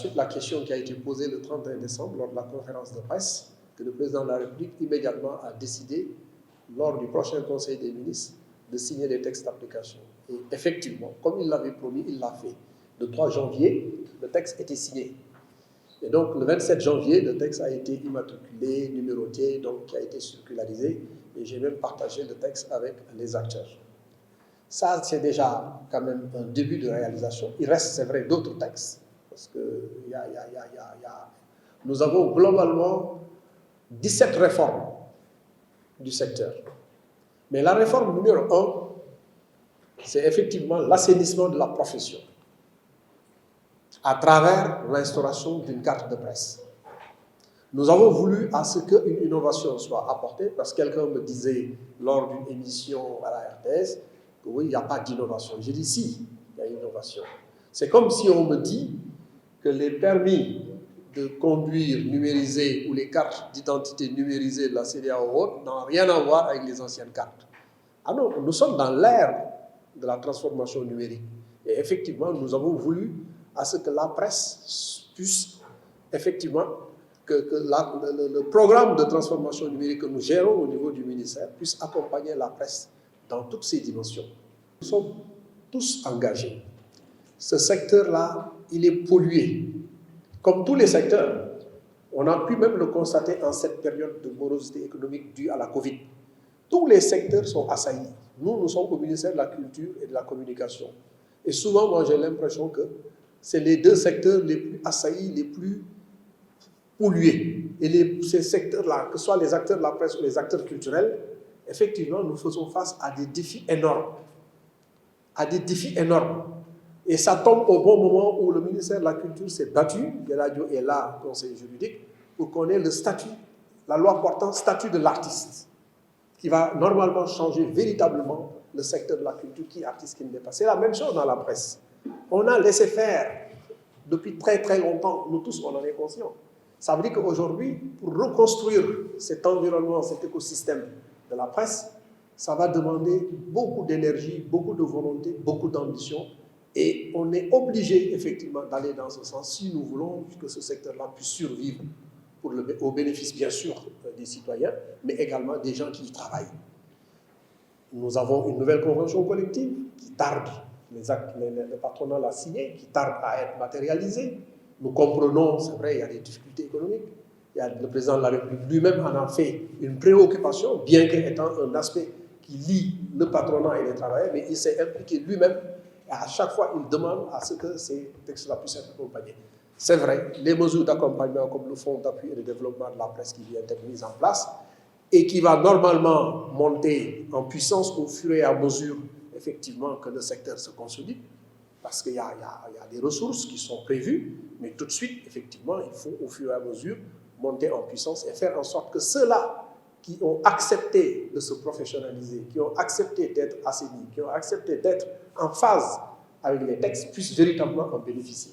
suite la question qui a été posée le 31 décembre lors de la conférence de presse, que le président de la République immédiatement a décidé, lors du prochain Conseil des ministres, de signer des textes d'application. Et effectivement, comme il l'avait promis, il l'a fait. Le 3 janvier, le texte était signé. Et donc, le 27 janvier, le texte a été immatriculé, numéroté, donc qui a été circularisé. Et j'ai même partagé le texte avec les acteurs. Ça, c'est déjà quand même un début de réalisation. Il reste, c'est vrai, d'autres textes. Parce que nous avons globalement 17 réformes du secteur. Mais la réforme numéro 1, c'est effectivement l'assainissement de la profession à travers l'instauration d'une carte de presse. Nous avons voulu à ce qu'une innovation soit apportée, parce que quelqu'un me disait lors d'une émission à la RTS que oui, il n'y a pas d'innovation. J'ai dit si, il y a une innovation. C'est comme si on me dit que les permis de conduire numérisés ou les cartes d'identité numérisées de la CEDEAO n'ont rien à voir avec les anciennes cartes. Ah non, nous sommes dans l'ère de la transformation numérique. Et effectivement, nous avons voulu à ce que la presse puisse, effectivement, que le programme de transformation numérique que nous gérons au niveau du ministère puisse accompagner la presse dans toutes ses dimensions. Nous sommes tous engagés. Ce secteur-là, il est pollué. Comme tous les secteurs, on a pu même le constater en cette période de morosité économique due à la Covid. Tous les secteurs sont assaillis. Nous sommes au ministère de la Culture et de la Communication. Et souvent, moi, j'ai l'impression que c'est les deux secteurs les plus assaillis, les plus pollués. Et ces secteurs-là, que ce soit les acteurs de la presse ou les acteurs culturels, effectivement, nous faisons face à des défis énormes. Et ça tombe au bon moment où le ministère de la Culture s'est battu, Geladio est là, conseil juridique, pour qu'on ait le statut, la loi portant statut de l'artiste, qui va normalement changer véritablement le secteur de la culture, qui est artiste, qui ne l'est pas. C'est la même chose dans la presse. On a laissé faire depuis très très longtemps, nous tous on en est conscients. Ça veut dire qu'aujourd'hui, pour reconstruire cet environnement, cet écosystème de la presse, ça va demander beaucoup d'énergie, beaucoup de volonté, beaucoup d'ambition. Et on est obligé effectivement d'aller dans ce sens si nous voulons que ce secteur-là puisse survivre au bénéfice bien sûr des citoyens, mais également des gens qui y travaillent. Nous avons une nouvelle convention collective qui tarde, le patronat l'a signée, qui tarde à être matérialisée. Nous comprenons, c'est vrai, il y a des difficultés économiques. Le président de la République lui-même en a fait une préoccupation, bien qu'étant un aspect qui lie le patronat et les travailleurs, mais il s'est impliqué lui-même. Et à chaque fois, il demande à ce que ces textes-là puissent être accompagnés. C'est vrai, les mesures d'accompagnement comme le Fonds d'appui et de développement de la presse qui vient d'être mis en place et qui va normalement monter en puissance au fur et à mesure, effectivement, que le secteur se consolide, parce qu'il y a des ressources qui sont prévues, mais tout de suite, effectivement, il faut au fur et à mesure monter en puissance et faire en sorte que ceux-là qui ont accepté de se professionnaliser, qui ont accepté d'être assainis, qui ont accepté d'être en phase avec les textes, puissent véritablement en bénéficier.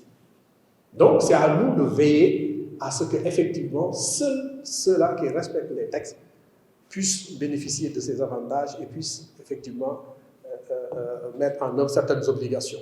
Donc, c'est à nous de veiller à ce qu'effectivement, seuls ceux-là qui respectent les textes puissent bénéficier de ces avantages et puissent effectivement mettre en œuvre certaines obligations.